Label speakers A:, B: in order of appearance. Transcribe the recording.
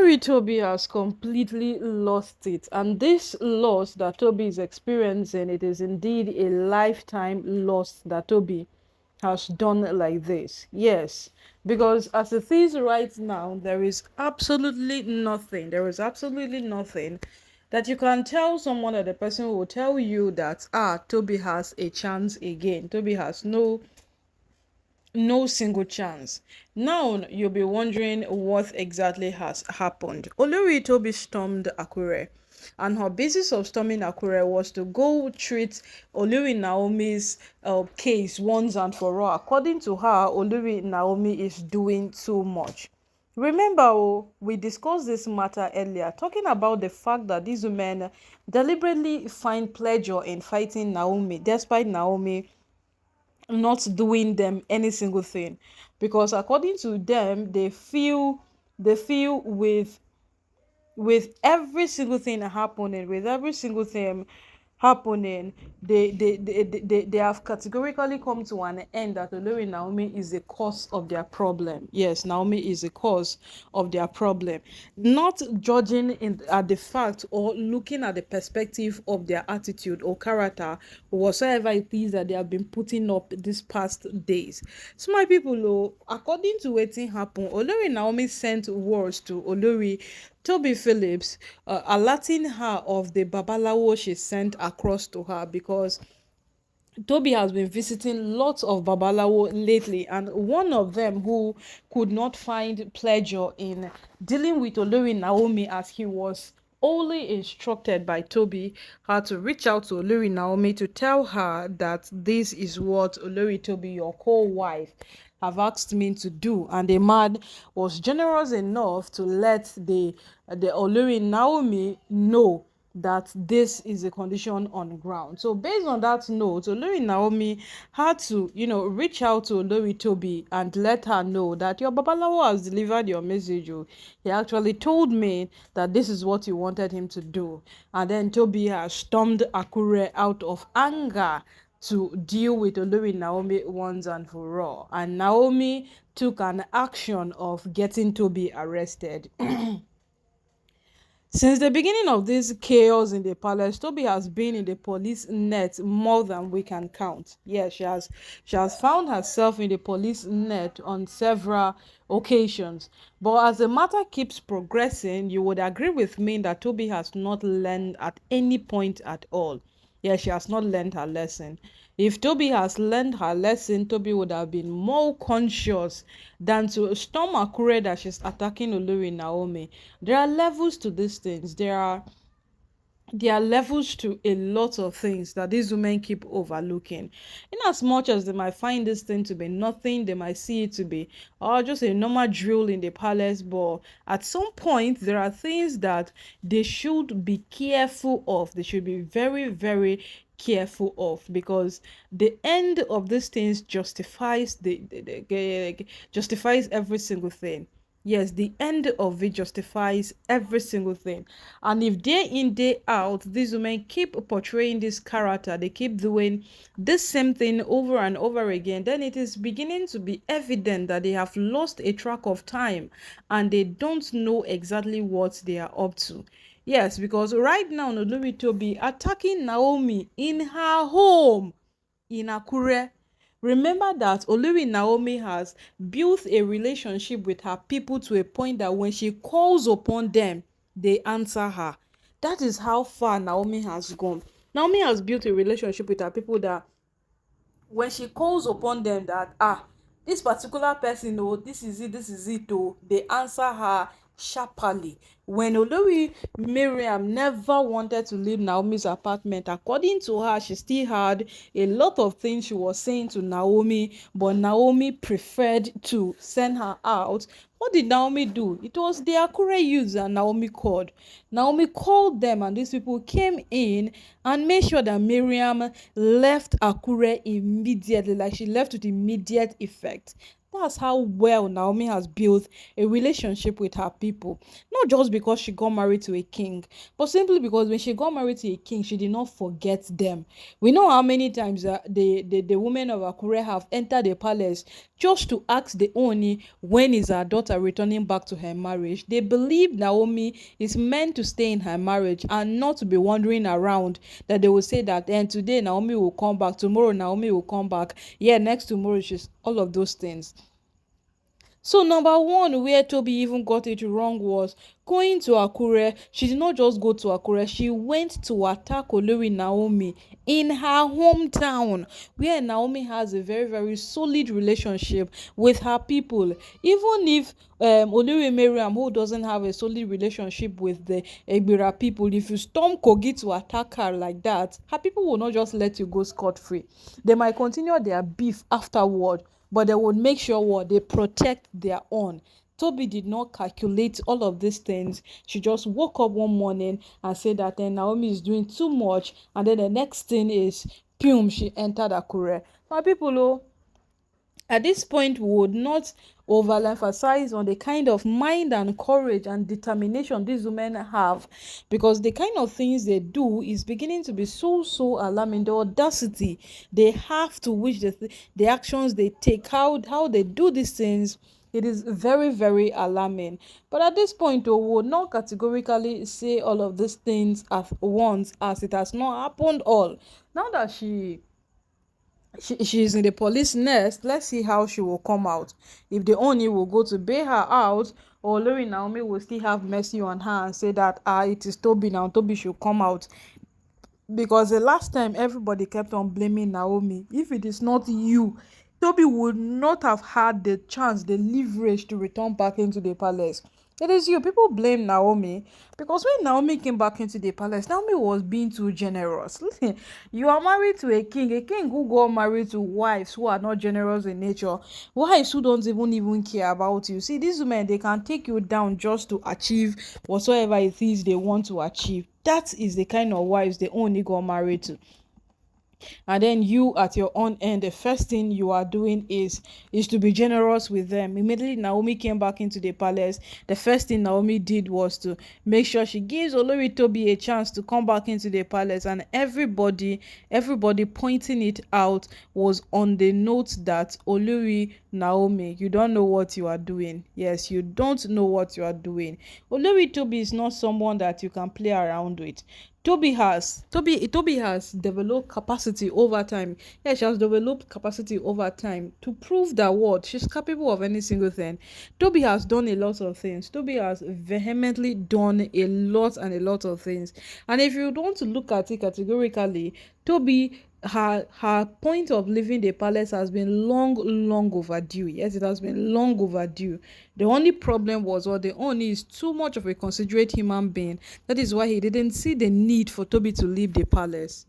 A: Olori Toby has completely lost it, and this loss that Toby is experiencing, it is indeed a lifetime loss that Toby has done like this. Yes, because as it is right now, there is absolutely nothing. There is absolutely nothing that you can tell someone that the person will tell you that Toby has a chance again. Toby has no single chance. Now you'll be wondering what exactly has happened. Olori Toby stormed Akure, and her basis of storming Akure was to go treat Olori Naomi's case once and for all. According to her, Olori Naomi is doing too much. Remember, we discussed this matter earlier, talking about the fact that these women deliberately find pleasure in fighting Naomi, despite Naomi not doing them any single thing, because according to them they feel with every single thing happening, with every single thing happening, they have categorically come to an end that Olori Naomi is the cause of their problem. Yes, Naomi is the cause of their problem. Not judging at the fact or looking at the perspective of their attitude or character or whatsoever it is that they have been putting up these past days. So my people, according to wetin happen, Olori Naomi sent words to Olori Toby Phillips, alerting her of the babalawo she sent across to her, because Toby has been visiting lots of babalawo lately, and one of them who could not find pleasure in dealing with Olori Naomi as he was only instructed by Toby, had to reach out to Olori Naomi to tell her that this is what Olori Toby, your co-wife, have asked me to do. And the man was generous enough to let the Olori Naomi know that this is a condition on ground. So based on that note, Olori Naomi had to, reach out to Olori Toby and let her know that your babalawo has delivered your message. He actually told me that this is what he wanted him to do. And then Toby has stormed Akure out of anger to deal with Olori Naomi once and for all. And Naomi took an action of getting Toby arrested. Since the beginning of this chaos in the palace, Toby has been in the police net more than we can count. Yes, she has found herself in the police net on several occasions. But as the matter keeps progressing, you would agree with me that Toby has not learned at any point at all. Yes, she has not learned her lesson. If Toby has learned her lesson, Toby would have been more conscious than to storm Akure that she's attacking Olori Naomi. There are levels to these things. There are levels to a lot of things that these women keep overlooking. In as much as they might find this thing to be nothing, they might see it to be just a normal drill in the palace, but at some point there are things that they should be careful of. They should be very, very careful of, because the end of these things justifies justifies every single thing. Yes, the end of it justifies every single thing. And if day in, day out, these women keep portraying this character, they keep doing this same thing over and over again, then it is beginning to be evident that they have lost a track of time and they don't know exactly what they are up to. Yes, because right now, Olori Toby attacking Naomi in her home in Akure. Remember that Olori Naomi has built a relationship with her people to a point that when she calls upon them, they answer her. That is how far Naomi has gone. Naomi has built a relationship with her people that when she calls upon them, that this particular person, this is it, they answer her sharply. When Olori Miriam never wanted to leave Naomi's apartment, according to her, she still had a lot of things she was saying to Naomi, but Naomi preferred to send her out. What did Naomi do? It was the Akure youths that Naomi called. Naomi called them, and these people came in and made sure that Miriam left Akure immediately, like she left with immediate effect. That's how well Naomi has built a relationship with her people. not just because she got married to a king, but simply because when she got married to a king, she did not forget them. We know how many times the women of Akure have entered the palace just to ask the Ooni when is her daughter returning back to her marriage. They believe Naomi is meant to stay in her marriage and not to be wandering around, that they will say that and today Naomi will come back, tomorrow Naomi will come back, yeah, next tomorrow she's all of those things. So number one, where Toby even got it wrong was going to Akure. She did not just go to Akure, she went to attack Olori Naomi in her hometown, where Naomi has a very, very solid relationship with her people. Even if Olori Mariam, who doesn't have a solid relationship with the Egbira people, if you storm Kogi to attack her like that, her people will not just let you go scot-free. They might continue their beef afterward, but they would make sure what they protect their own. Toby did not calculate all of these things. She just woke up one morning and said that then Naomi is doing too much, and then the next thing is, boom, she entered Akure. My people, oh, at this point, we would not overemphasize on the kind of mind and courage and determination these women have, because the kind of things they do is beginning to be so alarming. The audacity they have to, which the actions they take, how they do these things, it is very alarming. But at this point, we would not categorically say all of these things at once, as it has not happened all. Now that she's in the police nest, let's see how she will come out. If the Oni will go to bail her out, or Lori Naomi will still have mercy on her and say that it is Toby now, Toby should come out. Because the last time everybody kept on blaming Naomi, if it is not you, Toby would not have had the chance, the leverage to return back into the palace. It is you. People blame Naomi because when Naomi came back into the palace, Naomi was being too generous. Listen, you are married to a king who got married to wives who are not generous in nature, wives who don't even care about you. See, these women, they can take you down just to achieve whatsoever it is they want to achieve. That is the kind of wives they only got married to. And then you at your own end, the first thing you are doing is to be generous with them. Immediately Naomi came back into the palace, the first thing Naomi did was to make sure she gives Olori Tobi a chance to come back into the palace, and everybody pointing it out was on the note that Olori Naomi, you don't know what you are doing. Yes, you don't know what you are doing. Olori Tobi is not someone that you can play around with. Toby has developed capacity over time. Yeah, she has developed capacity over time to prove that what she's capable of any single thing. Toby has done a lot of things. Toby has vehemently done a lot and a lot of things. And if you don't look at it categorically, Toby, her point of leaving the palace has been long overdue. Yes, it has been long overdue. The only problem was, or the only is too much of a considerate human being. That is why he didn't see the need for Toby to leave the palace.